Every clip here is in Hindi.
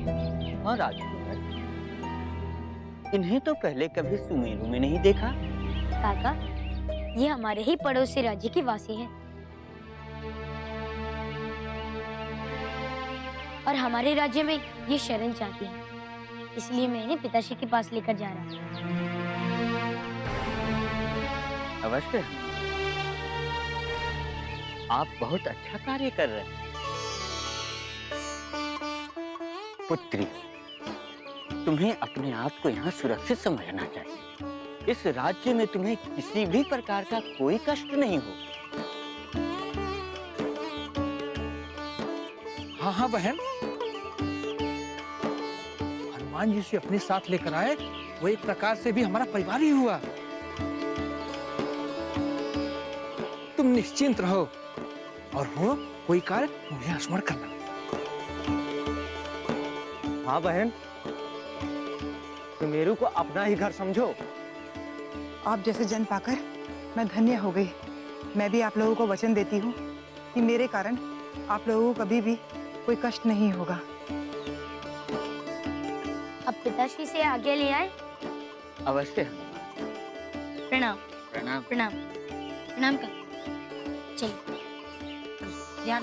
हाँ राजकुमार, इन्हें तो पहले कभी सुमेरु में नहीं देखा। काका, ये हमारे ही पड़ोसी राज्य की वासी हैं और हमारे राज्य में ये शरण चाहती हैं, इसलिए मैं इन्हें पिताश्री के पास लेकर जा रहा हूँ। अवश्य, आप बहुत अच्छा कार्य कर रहे हैं। पुत्री, तुम्हें अपने आप को यहाँ सुरक्षित समझना चाहिए। इस राज्य में तुम्हें किसी भी प्रकार का कोई कष्ट नहीं हो। हाँ हाँ बहन, हनुमान जी से अपने साथ लेकर आए, वो एक प्रकार से भी हमारा परिवार ही हुआ। तुम निश्चिंत रहो और हो कोई कार्य मुझे स्मरण करना। हाँ बहन, सुमेरु को अपना ही घर समझो। आप जैसे जन पाकर मैं धन्य हो गई। मैं भी आप लोगों को वचन देती हूँ कि मेरे कारण आप लोगों को कभी भी कोई कष्ट नहीं होगा। अब पिताश्री से आज्ञा ले आए। अवश्य। प्रणाम प्रणाम। प्रणाम प्रणाम कर। चलिए, ध्यान।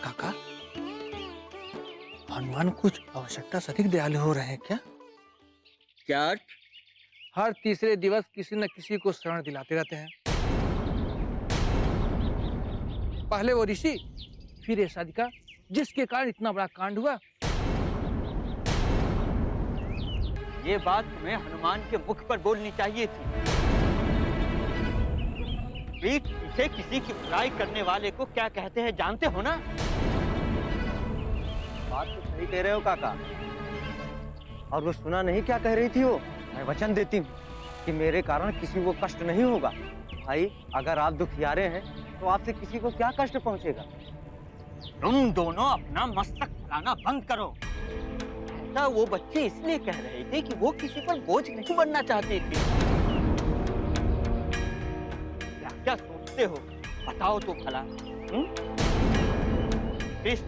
काका, हनुमान कुछ आवश्यकता से अधिक दयालु हो रहे हैं क्या? क्या अर्थ? हर तीसरे दिवस किसी न किसी को शरण दिलाते रहते हैं। पहले वो ऋषि, फिर ये साधिका, जिसके कारण इतना बड़ा कांड हुआ। ये बात तुम्हें हनुमान के मुख पर बोलनी चाहिए थी। पीठ पीछे किसी की बुराई करने वाले को क्या कहते हैं जानते हो ना? बात तो सही कह रहे हो काका। और वो सुना नहीं क्या कह रही थी वो? मैं वचन देती हूँ कि मेरे कारण किसी को कष्ट नहीं होगा। भाई, अगर आप दुखियारे हैं तो आपसे किसी को क्या कष्ट पहुंचेगा? तुम दोनों अपना मस्तक फुलाना बंद करो। ऐसा वो बच्चे इसलिए कह रहे थे कि वो किसी पर बोझ नहीं बनना चाहते थे। क्या क्या सोचते हो बताओ तो भला।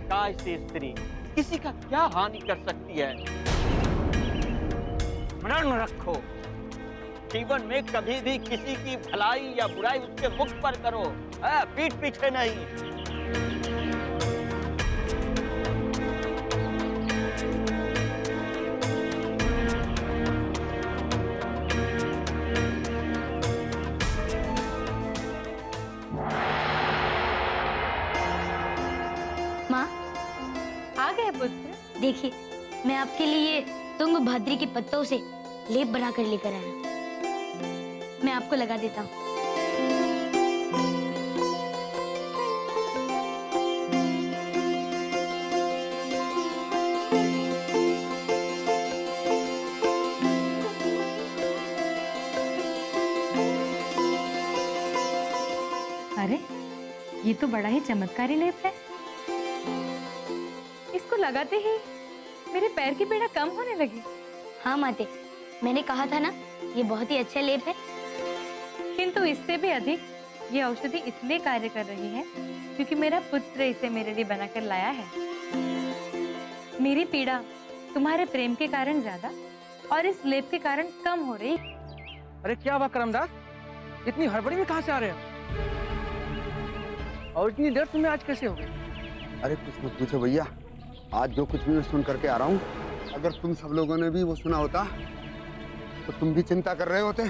काय से स्त्री किसी का क्या हानि कर सकती है? स्मरण रखो, जीवन में कभी भी किसी की भलाई या बुराई उसके मुख पर करो, पीठ पीछे नहीं। माँ, आ गए पुत्र। देखिए, मैं आपके लिए तुंगभद्री के पत्तों से लेप बनाकर लेकर आया। मैं आपको लगा देता हूँ। अरे, ये तो बड़ा ही चमत्कारी लेप है। इसको लगाते ही मेरे पैर की पीड़ा कम होने लगी। हाँ माते, मैंने कहा था ना, ये बहुत ही अच्छा लेप है। किंतु इससे भी अधिक ये औषधि इसलिए कार्य कर रही है क्योंकि मेरा पुत्र इसे मेरे लिए बनाकर लाया है। मेरी पीड़ा तुम्हारे प्रेम के कारण ज्यादा और इस लेप के कारण कम हो रही। अरे क्या हुआ करमदास, इतनी हड़बड़ी में कहाँ से आ रहे हो? और इतनी देर तुम्हें आज कैसे हो गई? अरे कुछ मत पूछो भैया, आज जो कुछ भी मैं सुन करके आ रहा हूँ, अगर तुम सब लोगों ने भी वो सुना होता तो तुम भी चिंता कर रहे होते।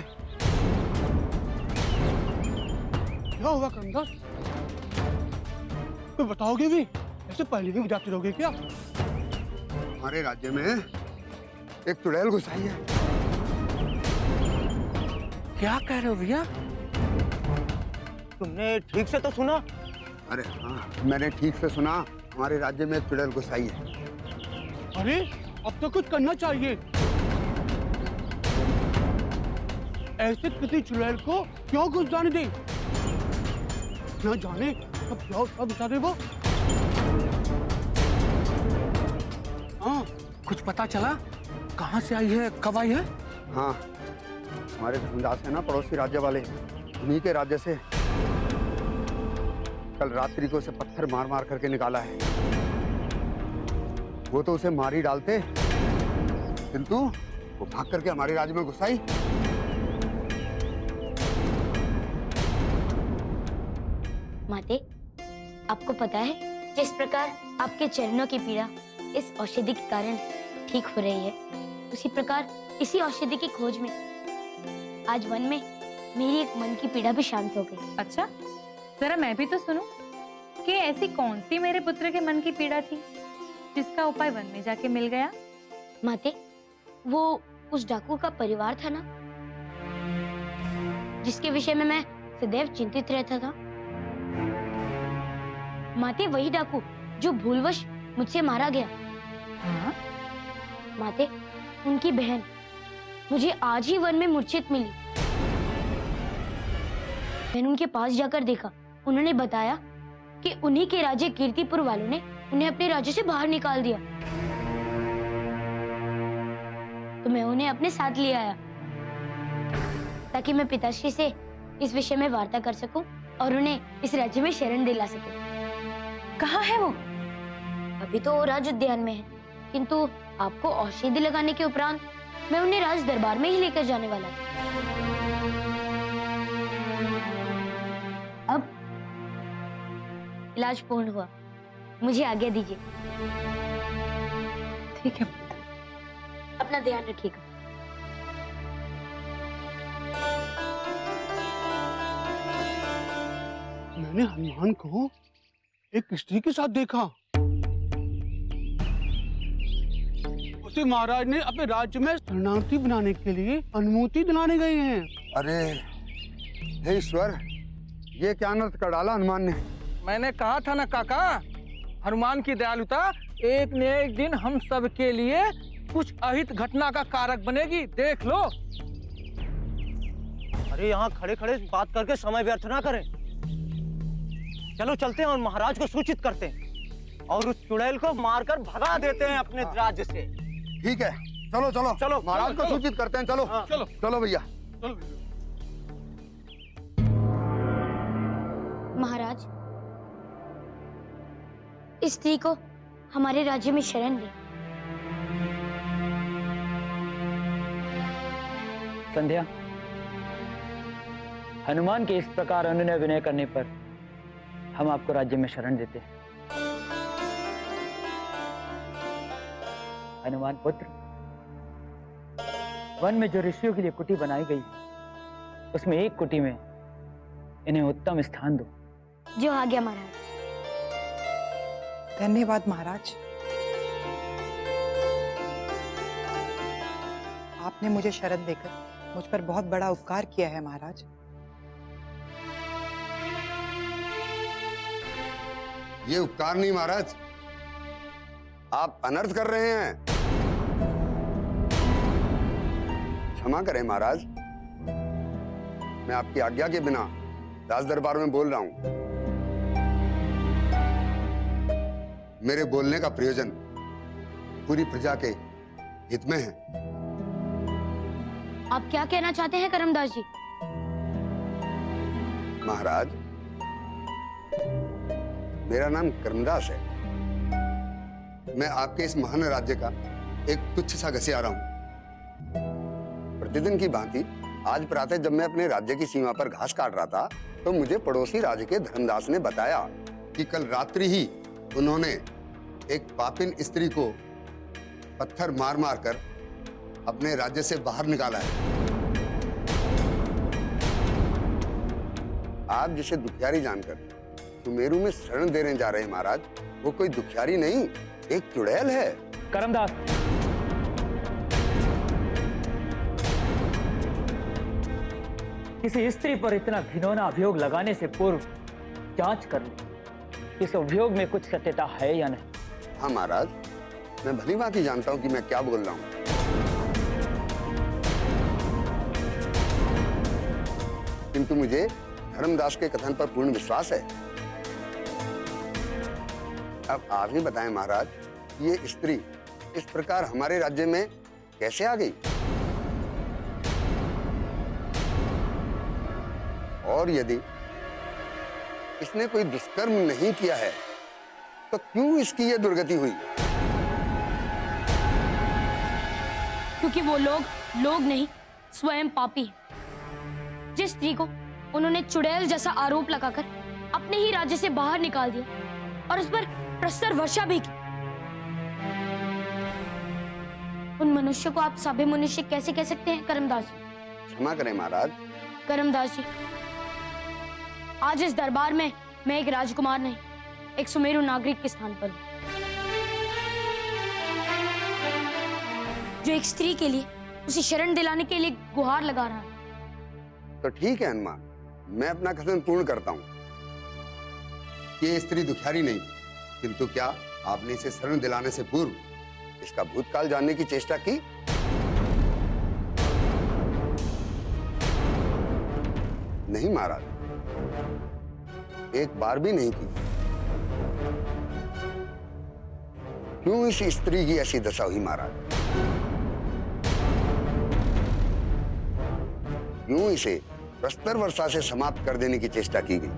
क्या हुआ करमदास? तो बताओगे भी? ऐसे पहले भी जाते रहोगे क्या? हमारे राज्य में एक चुड़ैल घुस आई है। क्या कह रहे हो भैया? तुमने ठीक से तो सुना? अरे हाँ, मैंने ठीक से सुना, हमारे राज्य में एक चुड़ैल घुस आई है। अरे अब तो कुछ करना चाहिए। ऐसे किसी चुड़ैल को क्यों घुस जाने दे? न जाने अब क्या सब बता वो। हाँ, कुछ पता चला? कहाँ से आई है, कब आई है? हाँ, हमारे धर्मदास है ना, पड़ोसी राज्य वाले, उन्हीं के राज्य से कल रात्रि को उसे पत्थर मार मार करके निकाला है। वो तो उसे मार ही डालते, किंतु वो भाग करके हमारे राज्य में घुस आई। माते, आपको पता है जिस प्रकार आपके चरणों की पीड़ा इस औषधि के कारण ठीक हो रही है, उसी प्रकार इसी औषधि की खोज में आज वन में मेरी एक मन की पीड़ा भी शांत हो गई। अच्छा, जरा मैं भी तो सुनूं कि ऐसी कौन सी मेरे पुत्र के मन की पीड़ा थी जिसका उपाय वन में जाके मिल गया? माते, वो उस डाकू का परिवार था ना, जिसके विषय में मैं सदैव चिंतित रहता था। माते, वही डाकू जो भूलवश मुझसे मारा गया। हाँ? माते, उनकी बहन मुझे आज ही वन में मूर्छित मिली। मैंने उनके पास जाकर देखा, उन्होंने बताया कि उन्हीं के राज्य कीर्तिपुर वालों ने उन्हें अपने राज्य से बाहर निकाल दिया। तो मैं उन्हें अपने साथ ले आया ताकि मैं पिताश्री से इस विषय में वार्ता कर सकूं और उन्हें इस राज्य में शरण दिला सकूं। कहाँ है वो? अभी तो वो राज उद्यान में है, किंतु आपको औषधि लगाने के उपरांत मैं उन्हें राज दरबार में ही लेकर जाने वाला हूं। अब इलाज पूर्ण हुआ, मुझे आज्ञा दीजिए। ठीक है। अपना ध्यान रखिएगा। मैंने हनुमान को एक स्त्री के साथ देखा। उसे महाराज ने अपने राज्य में शरणार्थी बनाने के लिए अनुमति दिलाने गए हैं। अरे हे ईश्वर, ये क्या अनर्थ कर डाला हनुमान ने। मैंने कहा था ना काका, हनुमान की दयालुता एक न एक दिन हम सब के लिए कुछ अहित घटना का कारक बनेगी, देख लो। अरे यहाँ खड़े खड़े बात करके समय व्यर्थ ना करें। चलो चलते हैं और महाराज को सूचित करते हैं और उस चुड़ैल को मारकर भगा देते हैं अपने राज्य से। ठीक है, चलो चलो चलो, महाराज को सूचित करते हैं। चलो चलो चलो भैया। महाराज, इस स्त्री को हमारे राज्य में शरण दें। संध्या, हनुमान के इस प्रकार अनुनय विनय करने पर हम आपको राज्य में शरण देते हैं। हनुमान पुत्र, वन में जो ऋषियों के लिए कुटी बनाई गई उसमें एक कुटी में इन्हें उत्तम स्थान दो। जो आ गया महाराज। धन्यवाद महाराज। आपने मुझे शरण देकर मुझ पर बहुत बड़ा उपकार किया है महाराज। ये उपकार नहीं महाराज, आप अनर्थ कर रहे हैं। क्षमा करें महाराज, मैं आपकी आज्ञा के बिना राज दरबार में बोल रहा हूं। मेरे बोलने का प्रयोजन पूरी प्रजा के हित में है। आप क्या कहना चाहते हैं करमदास जी? महाराज, मेरा नाम करमदास है। मैं आपके इस महान राज्य का एक तुच्छ सा घसियारा हूं। प्रतिदिन की भांति आज प्रातः जब मैं अपने राज्य की सीमा पर घास काट रहा था तो मुझे पड़ोसी राज्य के धर्मदास ने बताया कि कल रात्रि ही उन्होंने एक पापिन स्त्री को पत्थर मार मार कर अपने राज्य से बाहर निकाला है। आप जिसे दुखियारी जानकर सुमेरु में शरण देने जा रहे हैं महाराज, वो कोई दुखियारी नहीं, एक चुड़ैल है। करमदास, किसी स्त्री पर इतना घिनौना अभियोग लगाने से पूर्व जांच कर लो इस अभियोग में कुछ सत्यता है या नहीं। हाँ महाराज, मैं भली भांति जानता हूं कि मैं क्या बोल रहा हूं, किंतु मुझे धर्मदास के कथन पर पूर्ण विश्वास है। अब आप ही बताएं महाराज, ये स्त्री इस प्रकार हमारे राज्य में कैसे आ गई और यदि इसने कोई दुष्कर्म नहीं किया है तो क्यों इसकी ये दुर्गति हुई? क्योंकि वो लोग नहीं, स्वयं पापी हैं। जिस स्त्री को उन्होंने चुड़ैल जैसा आरोप लगाकर अपने ही राज्य से बाहर निकाल दिया और उस पर प्रस्तर वर्षा भी की, उन मनुष्य को आप सभ्य मनुष्य कैसे कह सकते हैं करमदास जी? क्षमा करें महाराज। करमदास जी, आज इस दरबार में मैं एक राजकुमार नहीं, एक सुमेरु नागरिक के स्थान पर हूं, जो एक स्त्री के लिए उसे शरण दिलाने के लिए गुहार लगा रहा है। तो ठीक है हनुमान, मैं अपना कथन पूर्ण करता हूँ कि ये स्त्री दुखियारी नहीं, किंतु क्या आपने इसे शरण दिलाने से पूर्व इसका भूतकाल जानने की चेष्टा की? नहीं महाराज, एक बार भी नहीं की। क्यों इस स्त्री की ऐसी दशा हुई महाराज? क्यों इसे प्रस्तर वर्षा से समाप्त कर देने की चेष्टा की गई?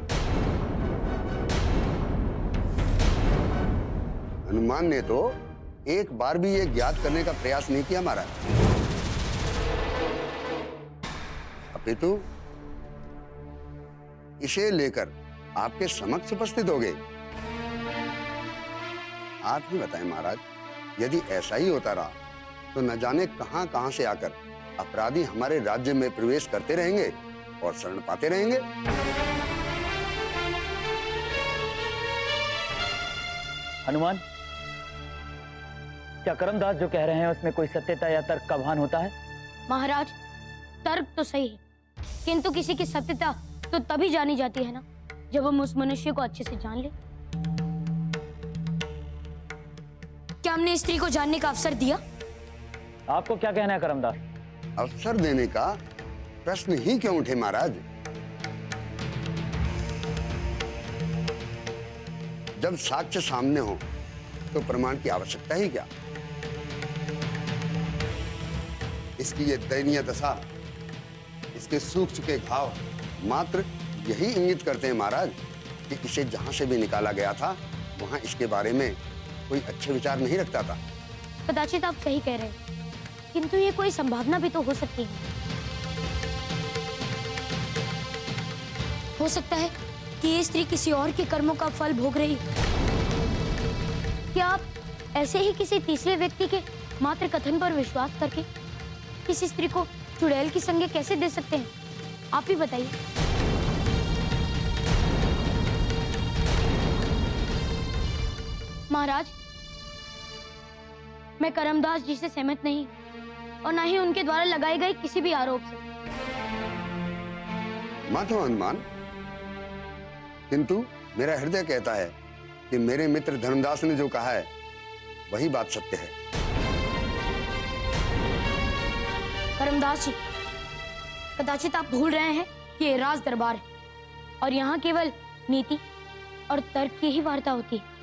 हनुमान ने तो एक बार भी यह ज्ञात करने का प्रयास नहीं किया महाराज, अपितु इसे लेकर आपके समक्ष उपस्थित हो गए। आप ही बताएं महाराज, यदि ऐसा ही होता रहा तो न जाने कहां कहां से आकर अपराधी हमारे राज्य में प्रवेश करते रहेंगे और शरण पाते रहेंगे। हनुमान, क्या करमदास जो कह रहे हैं उसमें कोई सत्यता या तर्क का भान होता है? महाराज, तर्क तो सही है, किंतु किसी की सत्यता तो तभी जानी जाती है ना जब हम उस मनुष्य को अच्छे से जान ले। क्या हमने स्त्री को जानने का अवसर दिया? आपको क्या कहना है करमदास? अवसर देने का प्रश्न ही क्यों उठे महाराज? जब साक्ष्य सामने हो तो प्रमाण की आवश्यकता ही क्या? इसकी ये दयनीय दशा, इसके सूख चुके घाव मात्र यही इंगित करते हैं महाराज कि इसे जहां से भी निकाला गया था वहां इसके बारे में कोई अच्छे विचार नहीं रखता था। कदाचित आप सही कह रहे हैं, किंतु ये कोई संभावना भी तो हो सकती है। हो सकता है कि ये स्त्री किसी और के कर्मों का फल भोग रही है। क्या आप ऐसे ही किसी तीसरे व्यक्ति के मात्र कथन पर विश्वास करके किसी स्त्री को चुड़ैल की संज्ञा कैसे दे सकते हैं? आप ही बताइए। महाराज, मैं करमदास जी से सहमत नहीं और ना ही उनके द्वारा लगाए गए किसी भी आरोप से। मत हो हनुमान, किंतु मेरा हृदय कहता है कि मेरे मित्र धर्मदास ने जो कहा है वही बात सत्य है। करमदास जी, कदाचित आप भूल रहे हैं कि ये राज दरबार है और यहाँ केवल नीति और तर्क की ही वार्ता होती है।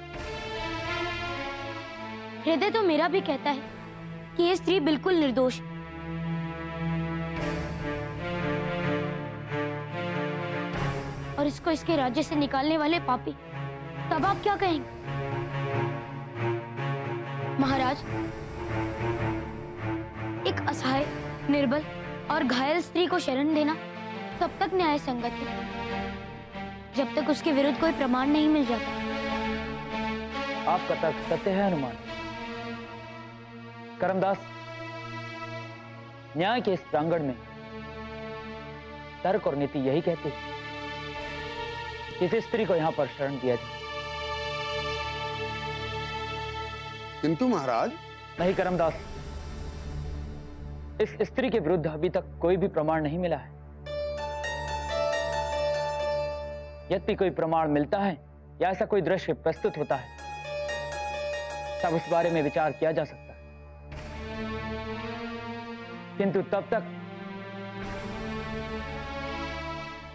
हृदय तो मेरा भी कहता है कि ये स्त्री बिल्कुल निर्दोष है। और इसको इसके राज्य से निकालने वाले पापी, तब आप क्या कहेंगे? महाराज, एक असहाय, निर्बल और घायल स्त्री को शरण देना तब तक न्याय संगत है जब तक उसके विरुद्ध कोई प्रमाण नहीं मिल जाता। आपका तर्क सत्य है हनुमान। करमदास, न्याय के इस प्रांगण में तर्क और नीति यही कहती है कि इस स्त्री को यहां पर शरण दिया जाए। किंतु महाराज, नहीं करमदास, इस स्त्री के विरुद्ध अभी तक कोई भी प्रमाण नहीं मिला है। यदि कोई प्रमाण मिलता है या ऐसा कोई दृश्य प्रस्तुत होता है तब उस बारे में विचार किया जा सकता है, किंतु तब तक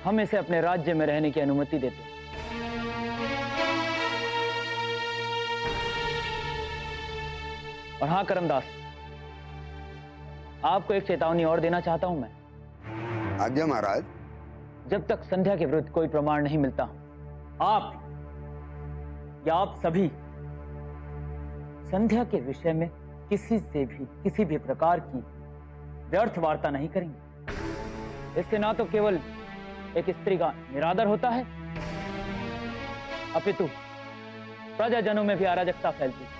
हम इसे अपने राज्य में रहने की अनुमति देते हैं। और हाँ करमदास, आपको एक चेतावनी और देना चाहता हूं मैं। आज्ञा महाराज। जब तक संध्या के विरुद्ध कोई प्रमाण नहीं मिलता, आप या आप सभी संध्या के विषय में किसी से भी किसी भी प्रकार की व्यर्थ वार्ता नहीं करेंगे। इससे ना तो केवल एक स्त्री का निरादर होता है, अपितु प्रजाजनों में भी अराजकता फैलती है।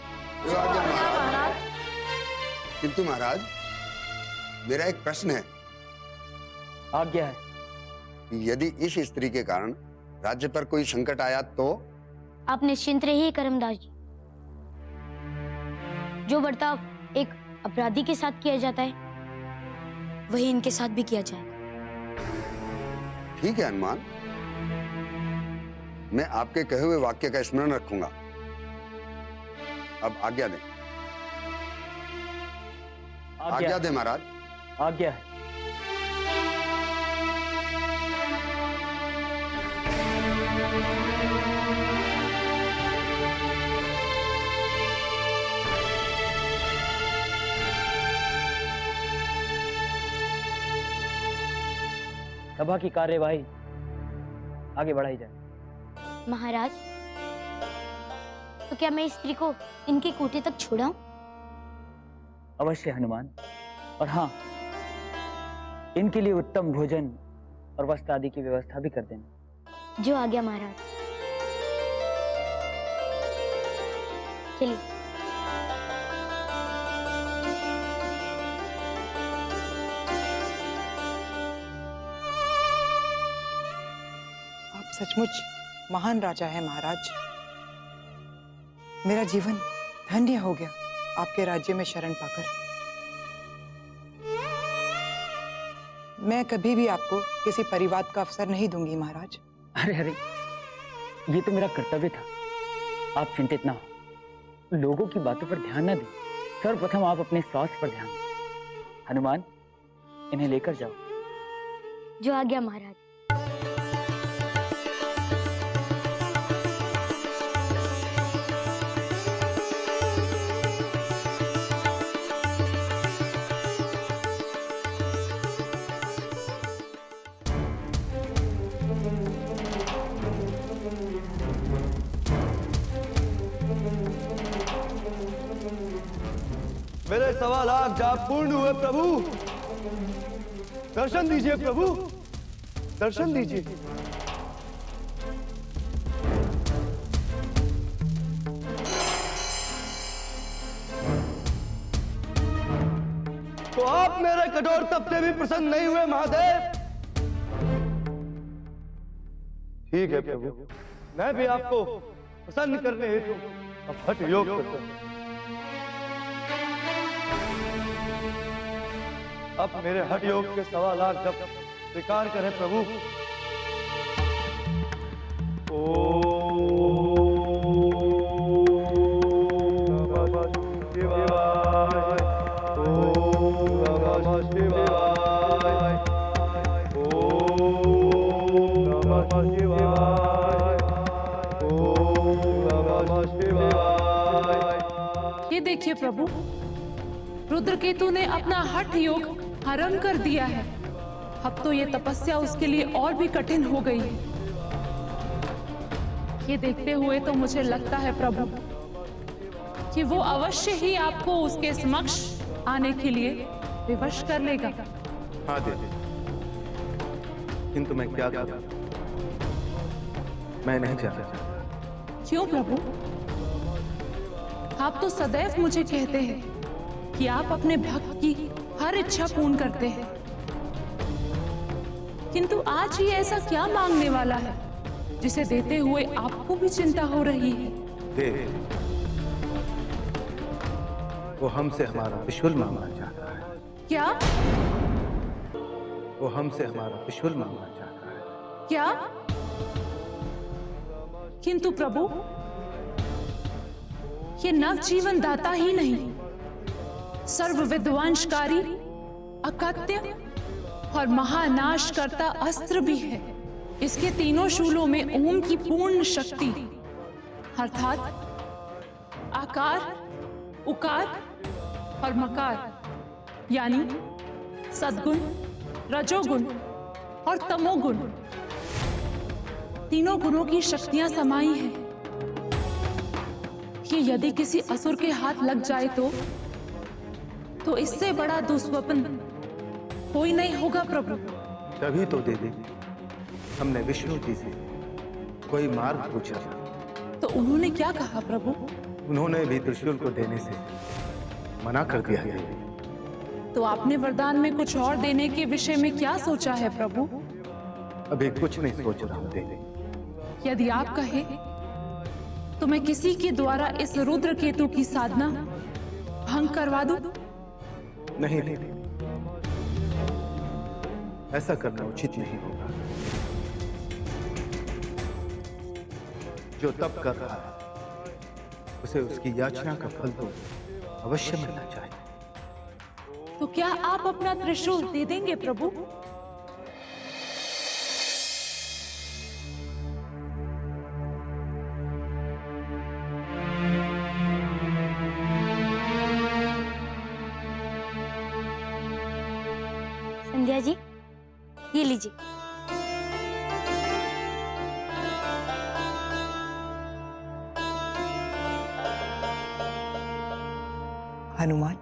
जो आज्ञा महाराज। किंतु महाराज, मेरा एक प्रश्न है। आज्ञा है। यदि इस स्त्री के कारण राज्य पर कोई संकट आया तो? आप निश्चिंत रहिए करमदास जी। जो बर्ताव एक अपराधी के साथ किया जाता है, वही इनके साथ भी किया जाएगा। ठीक है हनुमान, मैं आपके कहे हुए वाक्य का स्मरण रखूंगा। अब आज्ञा दें। आज्ञा दें महाराज। आज्ञा है। सभा की कार्यवाही आगे बढ़ाई जाए। महाराज, तो क्या मैं इस स्त्री को इनके कोटे तक छोड़ाऊं? अवश्य हनुमान, और हाँ, इनके लिए उत्तम भोजन और वस्त्र आदि की व्यवस्था भी कर देना। जो आज्ञा महाराज। चलिए। आप सचमुच महान राजा है महाराज। मेरा जीवन धन्य हो गया आपके राज्य में शरण पाकर। मैं कभी भी आपको किसी परिवाद का अवसर नहीं दूंगी महाराज। अरे अरे, ये तो मेरा कर्तव्य था। आप चिंतित ना हो, लोगों की बातों पर ध्यान न दें। सर्वप्रथम आप अपने स्वास्थ्य पर ध्यान दें। हनुमान, इन्हें लेकर जाओ। जो आज्ञा महाराज। मेरे 1.25 लाख जाप पूर्ण हुए प्रभु। दर्शन दीजिए प्रभु, दर्शन दीजिए। तो आप मेरे कठोर तप से भी प्रसन्न नहीं हुए महादेव? ठीक है प्रभु, मैं भी आपको प्रसन्न करने हेतु अब हठ योग करता हूं। अब मेरे हठ योग के 1.25 लाख जब स्वीकार करें प्रभु। ये देखिए प्रभु, रुद्रकेतु ने अपना हठ योग हरण कर दिया है। अब तो ये तपस्या उसके लिए और भी कठिन हो गई है। ये देखते हुए तो मुझे लगता है प्रभु कि वो अवश्य ही आपको उसके समक्ष आने के लिए विवश कर लेगा। हाँ देवी, किंतु मैं क्या करूं? मैं नहीं चाहता। क्यों प्रभु? आप तो सदैव मुझे कहते हैं कि आप अपने भक्त की हर इच्छा पूर्ण करते हैं, किंतु आज ये ऐसा क्या मांगने वाला है जिसे देते हुए आपको भी चिंता हो रही है? देवी, वो हमसे हमारा त्रिशूल मांगना चाहता है। क्या? वो हमसे हमारा त्रिशूल मांगना चाहता है। क्या? किंतु प्रभु, ये नवजीवन दाता ही नहीं, सर्व विध्वंसकारी, अकत्य और महानाशकर्ता अस्त्र भी है। इसके तीनों शूलों में ओम की पूर्ण शक्ति अर्थात आकार, उकार और मकार यानी सद्गुण, रजोगुण और तमोगुण, तीनों गुणों की शक्तियां समाई हैं। ये यदि किसी असुर के हाथ लग जाए तो इससे बड़ा दुस्वप्न कोई नहीं होगा प्रभु। तभी तो देवी हमने विष्णु जी से कोई मार्ग पूछा, तो उन्होंने क्या कहा प्रभु? उन्होंने भी त्रिशूल को देने से मना कर दिया देवी। तो आपने वरदान में कुछ और देने के विषय में क्या सोचा है प्रभु? अभी कुछ नहीं सोच रहा हूं देवी। यदि आप कहे तो मैं किसी के द्वारा इस रुद्र केतु की साधना भंग करवा दूं? नहीं देवी, ऐसा करना उचित नहीं होगा। जो तप कर रहा है उसे उसकी याचना का फल तो अवश्य मिलना चाहिए। तो क्या आप अपना त्रिशूल दे देंगे प्रभु? संध्या जी, ये लीजिए। हनुमान,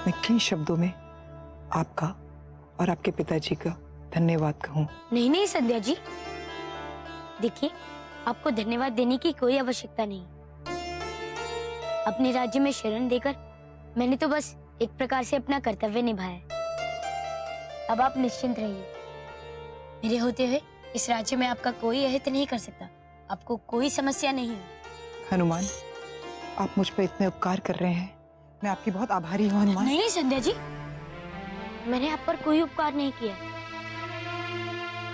मैं किन शब्दों में आपका और आपके पिताजी का धन्यवाद कहूं? नहीं नहीं संध्या जी, देखिए, आपको धन्यवाद देने की कोई आवश्यकता नहीं। अपने राज्य में शरण देकर मैंने तो बस एक प्रकार से अपना कर्तव्य निभाया है। अब आप निश्चिंत रहिए। मेरे होते हुए इस राज्य में आपका कोई अहित नहीं कर सकता। आपको कोई समस्या नहीं है। हनुमान, आप मुझ पर इतने उपकार कर रहे हैं, मैं आपकी बहुत आभारी हूँ हनुमान। नहीं नहीं संध्या जी, मैंने आप पर कोई उपकार नहीं किया।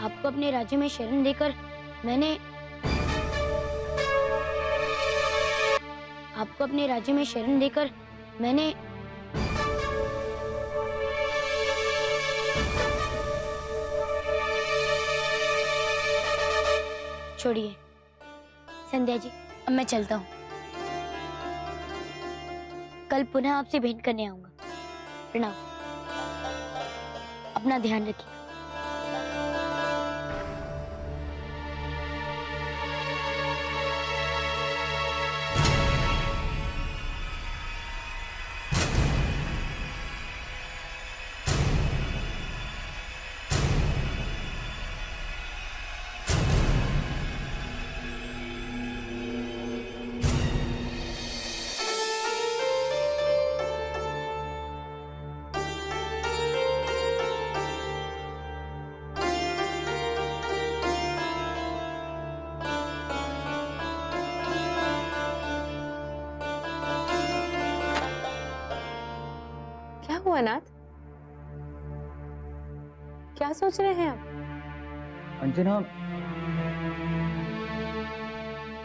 आपको अपने राज्य में शरण देकर मैंने छोड़िए संध्या जी, अब मैं चलता हूँ। कल पुनः आपसे भेंट करने आऊंगा। प्रणाम। अपना ध्यान रखिए। क्या हुआ नाथ? क्या सोच रहे हैं आप? अंजना,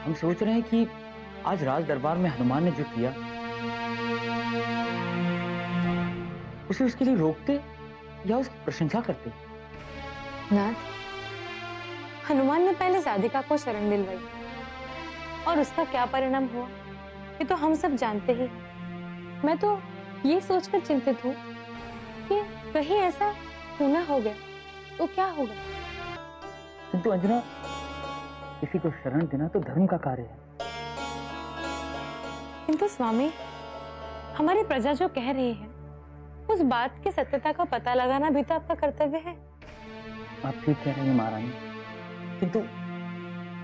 हम सोच रहे हैं कि आज राज दरबार में हनुमान ने जो किया उसे उसके लिए रोकते या उसकी प्रशंसा करते। नाथ, हनुमान ने पहले राधिका को शरण दिलवाई और उसका क्या परिणाम हुआ ये तो हम सब जानते ही। मैं तो ये सोचकर चिंतित हूँ कि कहीं ऐसा होना हो गया तो क्या होगा। किंतु अंजना, किसी को शरण देना तो धर्म का कार्य है। किंतु स्वामी, हमारी प्रजा जो कह रही है उस बात की सत्यता का पता लगाना भी तो आपका कर्तव्य है। आप ठीक कह रही हैं महारानी, किंतु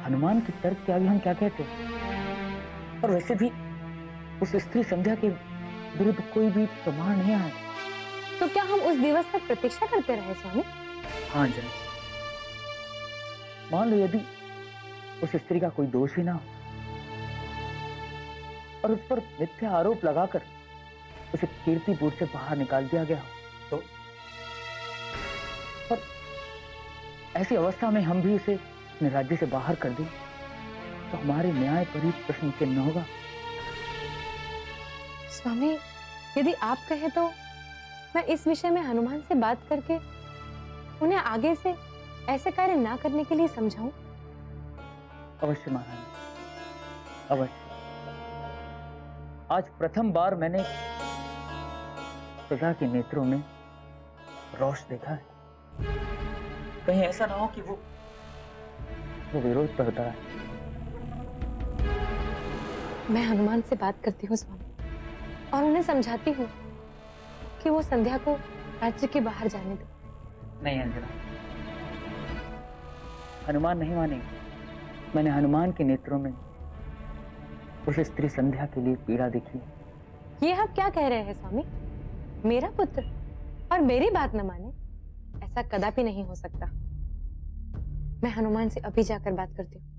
हनुमान के तर्क के आगे हम क्या कहते हैं? और वैसे भी उस स्त्री संध्या के विरुद्ध कोई भी प्रमाण नहीं आया। तो क्या हम उस दिवस तक प्रतीक्षा करते रहे स्वामी? हाँ जन, मान लो यदि उस स्त्री का कोई दोष ही ना हो और उस पर मिथ्या आरोप लगाकर उसे कीर्तिपुर से बाहर निकाल दिया गया हो, तो पर ऐसी अवस्था में हम भी उसे अपने राज्य से बाहर कर दें तो हमारे न्याय पर ही प्रश्न चिन्ह होगा। स्वामी, यदि आप कहें तो मैं इस विषय में हनुमान से बात करके उन्हें आगे से ऐसे कार्य ना करने के लिए समझाऊं। अवश्य महारानी, अवश्य। आज प्रथम बार मैंने प्रजा के नेत्रों में रोष देखा है। कहीं ऐसा ना हो कि वो विरोध करता है। मैं हनुमान से बात करती हूँ स्वामी, और उन्हें समझाती हूँ कि वो संध्या को राज्य के बाहर जाने दे। नहीं अंजना, हनुमान नहीं मानेंगे। मैंने हनुमान के नेत्रों में उस स्त्री संध्या के लिए पीड़ा देखी है। ये आप क्या कह रहे हैं स्वामी? मेरा पुत्र और मेरी बात न माने, ऐसा कदापि नहीं हो सकता। मैं हनुमान से अभी जाकर बात करती हूँ।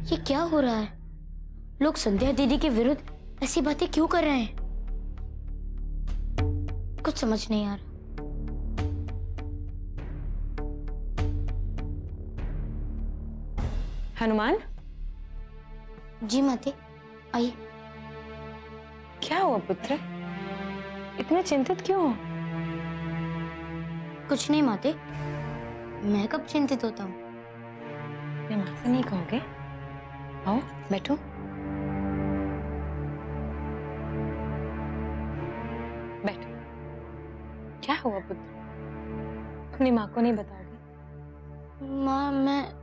ये क्या हो रहा है? लोग संध्या दीदी के विरुद्ध ऐसी बातें क्यों कर रहे हैं? कुछ समझ नहीं आ रहा। हनुमान, जी माते, आइए। क्या हुआ पुत्र? इतने चिंतित क्यों हो? कुछ नहीं माते, मैं कब चिंतित होता हूँ? मैं मां से नहीं कहोगे? आओ बैठो। बैठो। क्या हुआ पुत्र? अपनी माँ को नहीं बताओगे? माँ, मैं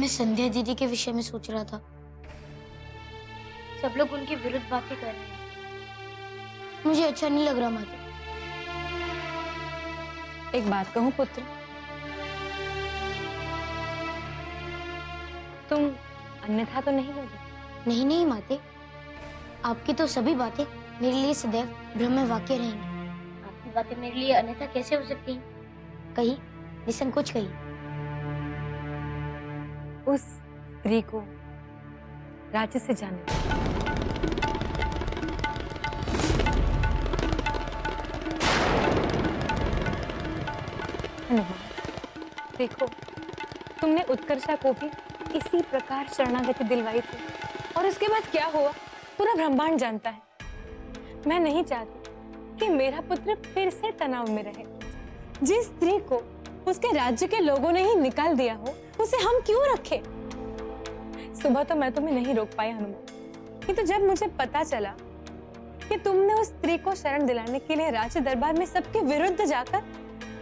संध्या दीदी के विषय में सोच रहा था। सब लोग उनके विरुद्ध बातें कर रहे हैं, मुझे अच्छा नहीं लग रहा माते। एक बात कहूँ पुत्र, तुम अन्यथा तो नहीं लोगे? नहीं नहीं माते, आपकी तो सभी बातें मेरे लिए सदैव ब्रह्म वाक्य रहेंगी। आपकी बातें मेरे लिए अन्यथा कैसे हो सकती हैं? कही, निसंकोच कही। उस स्त्री को राज्य से जाने दो। हनुमान, देखो, तुमने उत्कर्षा को भी इसी प्रकार शरणागति दिलवाई थी, और उसके बाद क्या हुआ पूरा ब्रह्मांड जानता है। मैं नहीं चाहती कि मेरा पुत्र फिर से तनाव में रहे। जिस स्त्री को उसके राज्य के लोगों ने ही निकाल दिया हो, उसे हम क्यों रखें? सुबह तो मैं तुम्हें नहीं रोक पाई हनुमान, किंतु जब मुझे पता चला कि तुमने उस स्त्री को शरण दिलाने के लिए राज्य दरबार में सबके विरुद्ध जाकर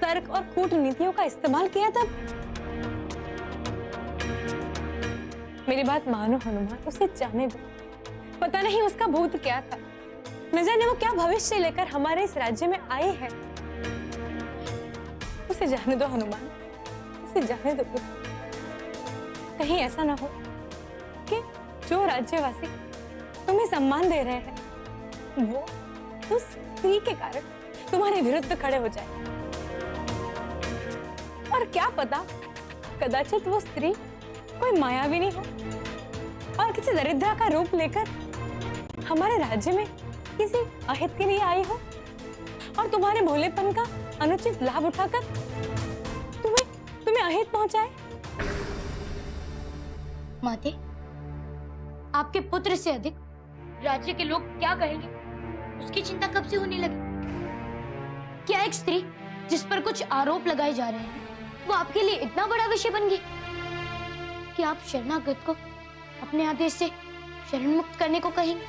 तर्क और कूटनीतियों का इस्तेमाल किया, तब मेरी बात मानो हनुमान, उसे जाने दो। पता नहीं उसका भूत क्या था, न जाने वो क्या भविष्य लेकर हमारे इस राज्य में आई है। उसे जाने दो हनुमान, उसे जाने दो। कहीं ऐसा ना हो कि जो राज्यवासी तुम्हें सम्मान दे रहे हैं, वो उस स्त्री के कारण तुम्हारे विरुद्ध खड़े हो जाए। और क्या पता, कदाचित वो स्त्री कोई मायाविनी हो और किसी दरिद्रा का रूप लेकर हमारे राज्य में किसी अहित के लिए आई हो, और तुम्हारे भोलेपन का अनुचित लाभ उठाकर तुम्हें अहित पहुंचाए। माते, आपके पुत्र से अधिक राज्य के लोग क्या कहेंगे, उसकी चिंता कब से होने लगी? क्या एक स्त्री जिस पर कुछ आरोप लगाए जा रहे हैं, वो आपके लिए इतना बड़ा विषय बन गई कि आप शरणागत को अपने आदेश से शरण मुक्त करने को कहेंगे?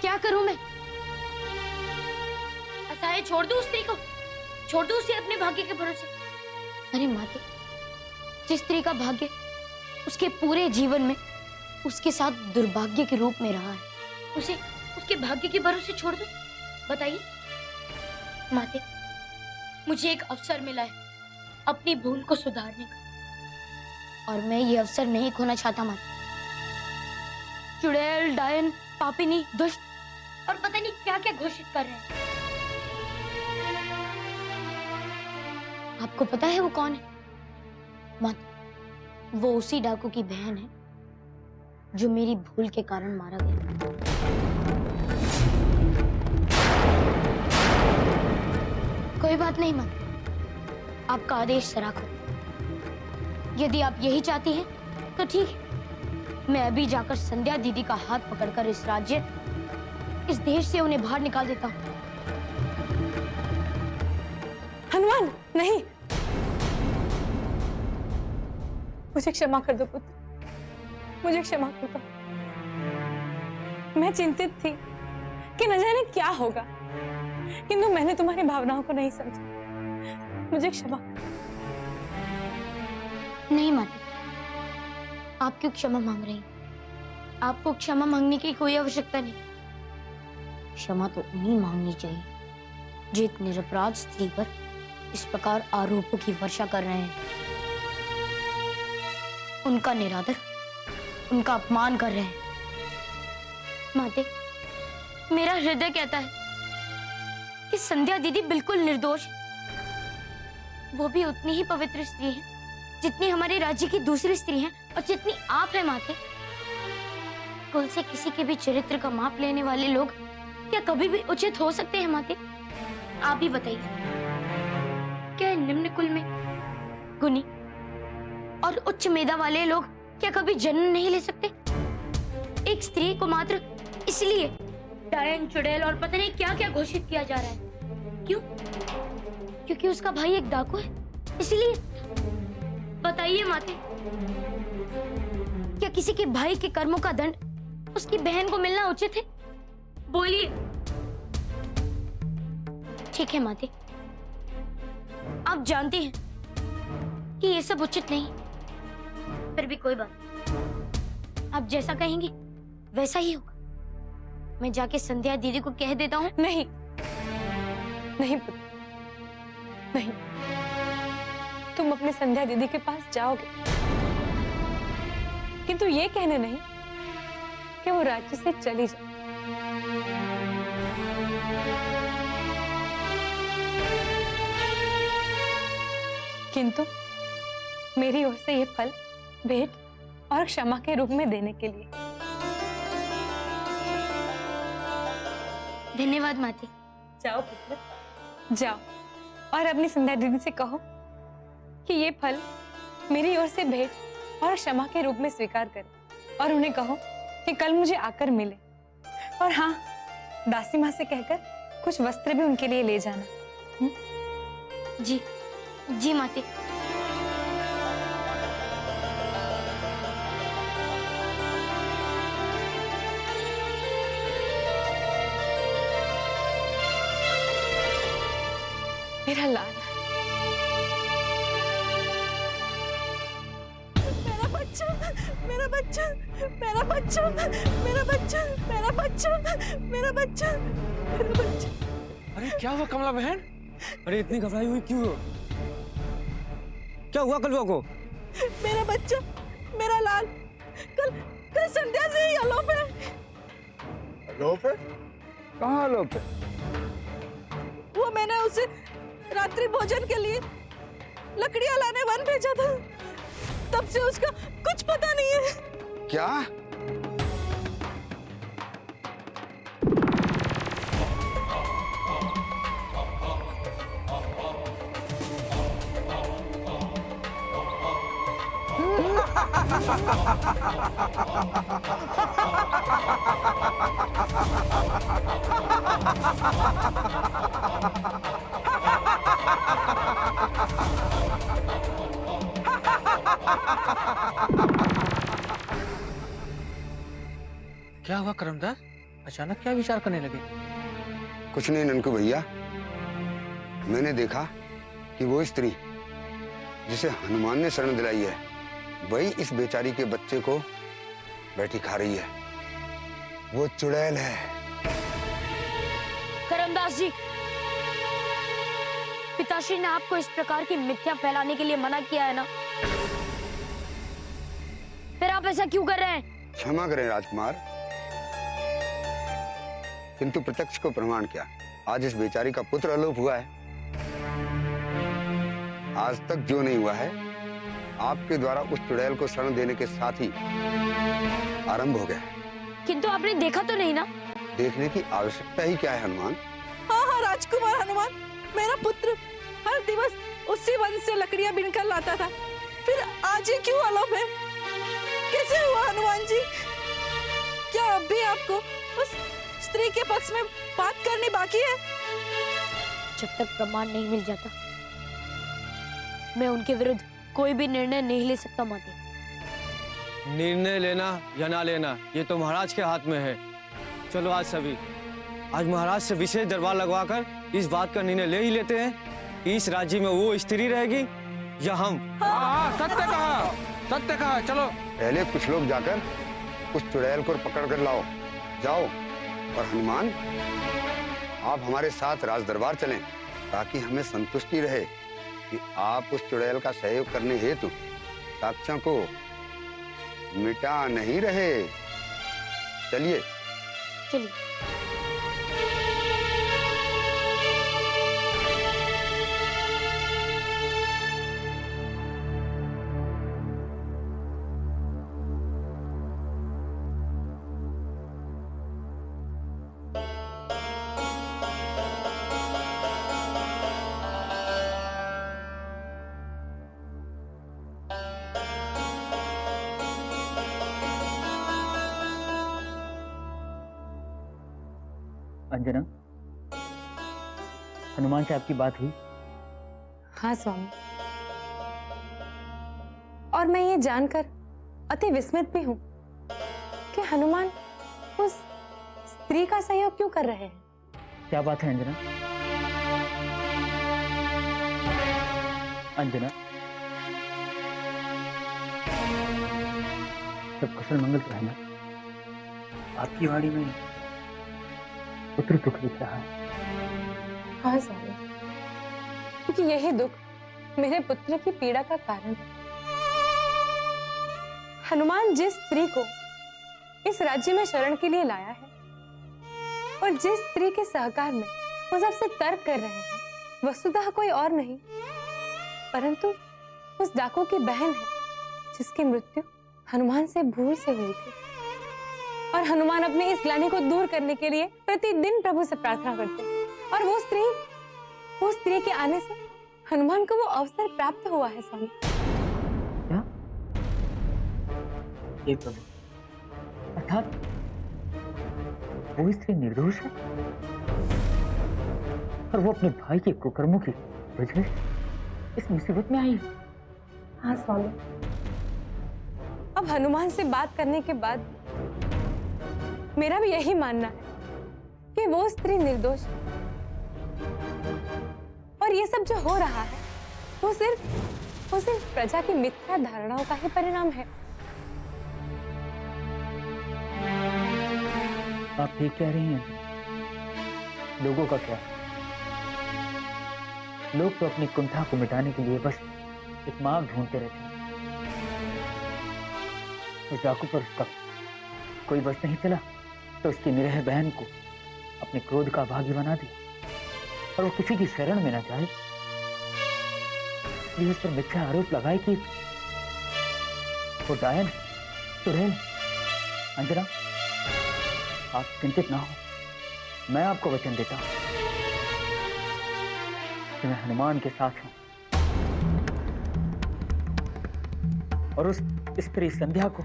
क्या करूं मैं? असहाय छोड़ दूं उस स्त्री को? छोड़ दूं उसे अपने भाग्य के भरोसे? अरे माते, जिस स्त्री का भाग्य उसके पूरे जीवन में उसके साथ दुर्भाग्य के रूप में रहा है, उसे उसके भाग्य के भरोसे छोड़ दो? बताइए माते, मुझे एक अवसर मिला है अपनी भूल को सुधारने का, और मैं ये अवसर नहीं खोना चाहता माते। चुड़ैल, डायन, पापिनी, दुष्ट और पता नहीं क्या क्या घोषित कर रहे हैं। आपको पता है वो कौन है? माते, वो उसी डाकू की बहन है जो मेरी भूल के कारण मारा गया। बात नहीं मानती। आपका आदेश सराखो। यदि आप यही चाहती हैं तो ठीक है, मैं अभी जाकर संध्या दीदी का हाथ पकड़कर इस राज्य, इस देश से उन्हें बाहर निकाल देता हूँ। हनुमान, नहीं, मुझे क्षमा कर दो पुत्र, मुझे क्षमा कर दो। मैं चिंतित थी कि न जाने क्या होगा, किंतु मैंने तुम्हारी भावनाओं को नहीं समझा। मुझे क्षमा कर दो। नहीं माता, आप क्यों क्षमा मांग रही हैं? आपको क्षमा मांगने की कोई आवश्यकता नहीं। क्षमा तो उन्हें मांगनी चाहिए जो एक निरपराध स्त्री पर इस प्रकार आरोपों की वर्षा कर रहे हैं। उनका निरादर, उनका अपमान कर रहे हैं। माते, मेरा हृदय कहता है कि संध्या दीदी बिल्कुल निर्दोष है। वो भी उतनी ही पवित्र स्त्री है जितनी हमारे राज्य की दूसरी स्त्री हैं और जितनी आप हैं माते। कुल से किसी के भी चरित्र का माप लेने वाले लोग क्या कभी भी उचित हो सकते हैं माते? आप ही बताइए, क्या निम्न कुल में गुणी और उच्च मेधा वाले लोग क्या कभी जन्म नहीं ले सकते? एक स्त्री को मात्र इसलिए डायन, चुड़ैल और पता नहीं क्या क्या घोषित किया जा रहा है। क्यों? क्योंकि उसका भाई एक डाकू है, इसलिए? बताइए माते, क्या किसी के भाई के कर्मों का दंड उसकी बहन को मिलना उचित है? बोलिए। ठीक है माते, आप जानती हैं कि ये सब उचित नहीं, फिर भी कोई बात नहीं। आप जैसा कहेंगी वैसा ही होगा। मैं जाके संध्या दीदी को कह देता हूँ। नहीं, नहीं पुत्र, नहीं, तुम अपने संध्या दीदी के पास जाओगे, किंतु ये कहने नहीं कि वो राज्य से चली जाए। किंतु मेरी ओर से ये फल भेंट और क्षमा के रूप में देने के लिए। धन्यवाद माते। जाओ पुत्र, जाओ और अपनी संध्या दीदी से कहो कि ये फल मेरी ओर से भेंट और क्षमा के रूप में स्वीकार करें, और उन्हें कहो कि कल मुझे आकर मिले। और हाँ, दासी माँ से कहकर कुछ वस्त्र भी उनके लिए ले जाना। जी जी माते। मेरा लाल, मेरा बच्चा, मेरा बच्चा, मेरा बच्चा, मेरा बच्चा, मेरा बच्चा, मेरा बच्चा, मेरा बच्चा। अरे क्या हुआ कमला बहन? अरे इतनी घबराई हुई क्यों हो? क्या हुआ कलवा को? मेरा बच्चा, मेरा लाल, कल कल संध्या से ही आलोप है। आलोप है? कहाँ आलोप है? वो मैंने उसे रात्रि भोजन के लिए लकड़ियां लाने वन भेजा था, तब से उसका कुछ पता नहीं है। क्या? क्या हुआ करमदास? अचानक क्या विचार करने लगे? कुछ नहीं ननकू भैया, मैंने देखा कि वो स्त्री जिसे हनुमान ने शरण दिलाई है वही इस बेचारी के बच्चे को बैठी खा रही है। वो चुड़ैल है। करमदास जी, पिताश्री ने आपको इस प्रकार की मिथ्या फैलाने के लिए मना किया है ना, फिर आप ऐसा क्यों कर रहे हैं? क्षमा करें राजकुमार, किंतु प्रत्यक्ष को प्रमाण क्या, आज इस बेचारी का पुत्र अलोप हुआ है। आज तक जो नहीं हुआ है आपके द्वारा उस चुड़ैल को शरण देने के साथ ही आरंभ हो गया है। किंतु आपने देखा तो नहीं ना? देखने की आवश्यकता ही क्या है हनुमान? हाँ हाँ राजकुमार हनुमान, मेरा पुत्र हर दिवस उसी वन से लकड़ियां बीनकर लाता था, फिर आज ही क्यों अलग है? कैसे हुआ हनुमान जी? क्या अब भी आपको उस स्त्री के पक्ष में बात करनी बाकी है? जब तक प्रमाण नहीं मिल जाता मैं उनके विरुद्ध कोई भी निर्णय नहीं ले सकता माते। निर्णय लेना या ना लेना ये तो महाराज के हाथ में है। चलो आज महाराज से विशेष दरबार लगवाकर इस बात का निर्णय ले ही लेते हैं कि इस राज्य में वो स्त्री रहेगी या हम। हाँ, सत्य कहा, चलो। पहले कुछ लोग जाकर उस चुड़ैल को पकड़ कर लाओ, जाओ। और हनुमान, आप हमारे साथ राज दरबार चलें ताकि हमें संतुष्टि रहे कि आप उस चुड़ैल का सहयोग करने हेतु साक्ष्यों को मिटा नहीं रहे। चलिए। चलिए। अंजना, हनुमान से आपकी बात हुई? हाँ स्वामी, और मैं ये जानकर अति विस्मित भी हूँ कि हनुमान उस स्त्री का सहयोग क्यों कर रहे हैं। क्या बात है अंजना? अंजना, सब कुशल मंगल तो है ना? आपकी वाणी में पुत्र दुख दिख रहा है। हाँ स्वामी, क्योंकि यही दुख मेरे पुत्र की पीड़ा का कारण है। हनुमान जिस स्त्री को इस राज्य में शरण के लिए लाया है और जिस स्त्री के सहकार में वो सबसे तर्क कर रहे हैं, वस्तुतः कोई और नहीं परंतु उस डाकू की बहन है जिसकी मृत्यु हनुमान से भूल से हुई थी। और हनुमान अपनी इस ग्लानि को दूर करने के लिए प्रतिदिन प्रभु से प्रार्थना करते हैं। और वो स्त्री के आने से हनुमान को वो अवसर प्राप्त हुआ है स्वामी। क्या? हे प्रभु, अर्थात वो स्त्री निर्दोष है और वो अपने भाई के कुकर्मों की वजह से इस मुसीबत में आई है। हाँ स्वामी, अब हनुमान से बात करने के बाद मेरा भी यही मानना है कि वो स्त्री निर्दोष है और ये सब जो हो रहा है वो सिर्फ प्रजा की मिथ्या धारणाओं का ही परिणाम है। आप ठीक कह रही हैं। लोगों का क्या? लोग तो अपनी कुंठा को मिटाने के लिए बस एक मार्ग ढूंढते रहते हैं। उस डाकू पर उसका कोई बस नहीं चला तो उसकी निरह बहन को अपने क्रोध का भागी बना दिया और वो किसी की शरण में ना जाए, इसलिए उस पर मिथ्या आरोप लगाए कि वो डायन चुड़ैल। अंजना, आप चिंतित ना हो, मैं आपको वचन देता हूं कि मैं हनुमान के साथ हूं और उस स्त्री संध्या को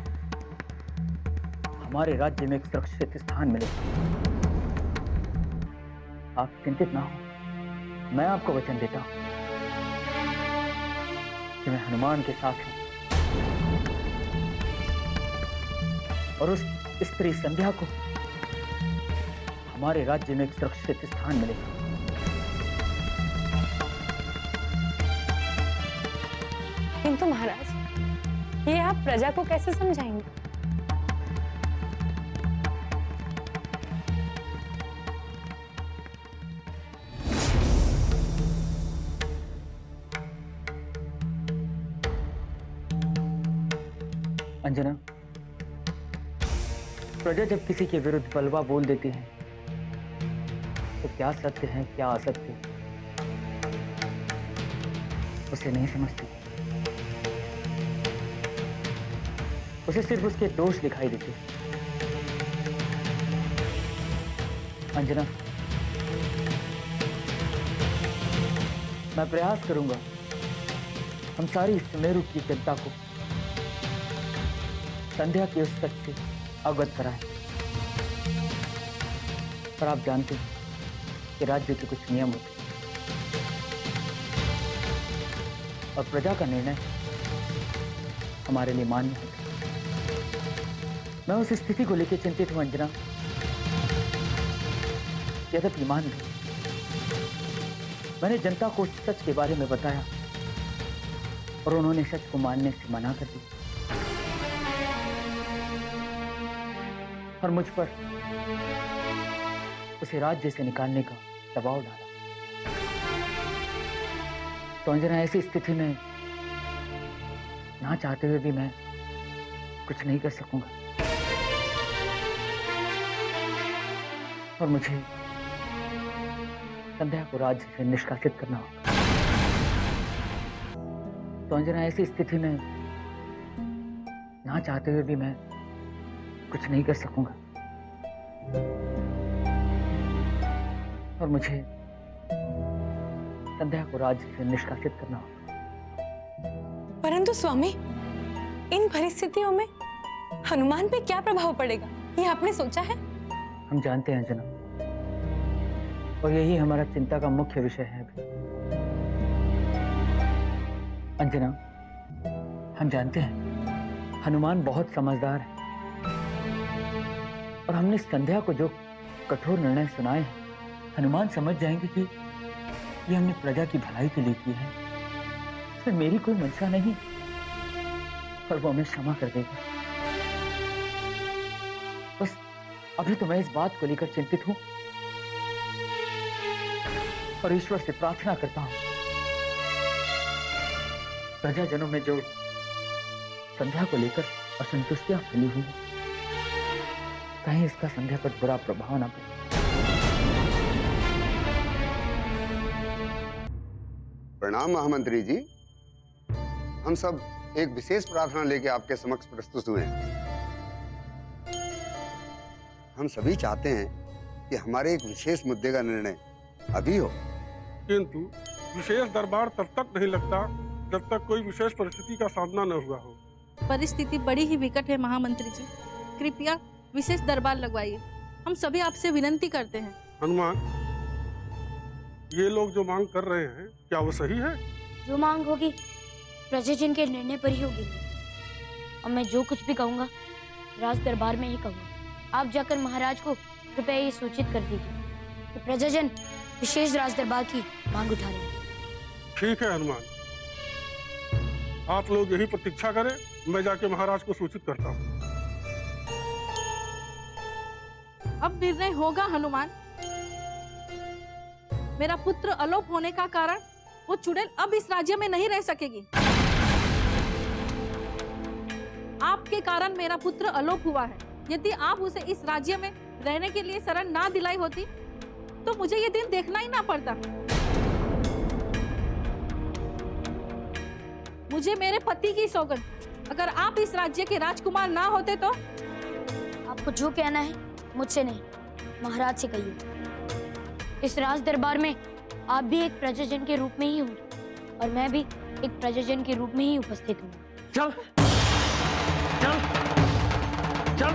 हमारे राज्य में एक सुरक्षित स्थान मिलेगा। आप चिंतित ना हो, मैं आपको वचन देता हूं कि मैं हनुमान के साथ हूं और उस स्त्री संध्या को हमारे राज्य में एक सुरक्षित स्थान मिलेगा। किंतु महाराज, ये आप प्रजा को कैसे समझाएंगे? अंजना, प्रजा जब किसी के विरुद्ध बलवा बोल देती है तो क्या सत्य है क्या असत्य उसे नहीं समझती। उसे सिर्फ उसके दोष दिखाई देते। अंजना, मैं प्रयास करूंगा हम सारी सुमेरु की जनता को संध्या के उस सच से अवगत कराएं। पर आप जानते हैं कि राज्य के कुछ नियम होते हैं और प्रजा का निर्णय हमारे लिए मान्य होता है। मैं उस स्थिति को लेकर चिंतित हूं अंजना। यद्यपि मान लो मैंने जनता को उस सच के बारे में बताया और उन्होंने सच को मानने से मना कर दिया और मुझ पर उसे राज्य से निकालने का दबाव डाला। तो अंजना ऐसी स्थिति में ना चाहते हुए भी मैं कुछ नहीं कर सकूंगा और मुझे संध्या को राज्य से निष्कासित करना होगा। तो अंजना ऐसी स्थिति में ना चाहते हुए भी मैं कुछ नहीं कर सकूंगा और मुझे संध्या को राज्य से निष्कासित करना होगा। परंतु स्वामी, इन परिस्थितियों में हनुमान पे क्या प्रभाव पड़ेगा, ये आपने सोचा है? हम जानते हैं अंजना, और यही हमारा चिंता का मुख्य विषय है अभी। अंजना, हम जानते हैं हनुमान बहुत समझदार है और हमने संध्या को जो कठोर निर्णय सुनाए हैं, हनुमान समझ जाएंगे कि ये हमने प्रजा की भलाई के लिए की है, इसमें मेरी कोई मंशा नहीं और वो हमें क्षमा कर देगा। बस अभी तो मैं इस बात को लेकर चिंतित हूं और ईश्वर से प्रार्थना करता हूं प्रजाजनों में जो संध्या को लेकर असंतुष्टियां फैली हुई हैं, कहीं इसका संध्या पर बुरा प्रभाव ना पड़े। प्रणाम महामंत्री जी। हम सब एक विशेष प्रार्थना लेके आपके समक्ष प्रस्तुत हुए हैं। हम सभी चाहते हैं कि हमारे एक विशेष मुद्दे का निर्णय अभी हो, किंतु विशेष दरबार तब तक नहीं लगता जब तक कोई विशेष परिस्थिति का सामना न हुआ हो। परिस्थिति बड़ी ही विकट है महामंत्री जी, कृपया विशेष दरबार लगवाइए। हम सभी आपसे विनती करते हैं। हनुमान, ये लोग जो मांग कर रहे हैं क्या वो सही है? जो मांग होगी प्रजाजन के निर्णय पर ही होगी और मैं जो कुछ भी कहूँगा राज दरबार में ही कहूँगा। आप जाकर महाराज को कृपया ये सूचित कर दीजिए कि प्रजाजन विशेष राज दरबार की मांग उठा रहे हैं। ठीक है हनुमान, आप लोग यही प्रतीक्षा करें, मैं जाके महाराज को सूचित करता हूँ। अब निर्णय होगा हनुमान। मेरा पुत्र अलोप होने का कारण वो चुड़ैल अब इस राज्य में नहीं रह सकेगी। आपके कारण मेरा पुत्र अलोप हुआ है। यदि आप उसे इस राज्य में रहने के लिए शरण ना दिलाई होती तो मुझे ये दिन देखना ही ना पड़ता। मुझे मेरे पति की सौगंध, अगर आप इस राज्य के राजकुमार ना होते तो। आपको जो कहना है मुझसे नहीं, महाराज से कहिए। इस राज दरबार में आप भी एक प्रजाजन के रूप में ही होंगे और मैं भी एक प्रजाजन के रूप में ही उपस्थित हूँ। चल चल चल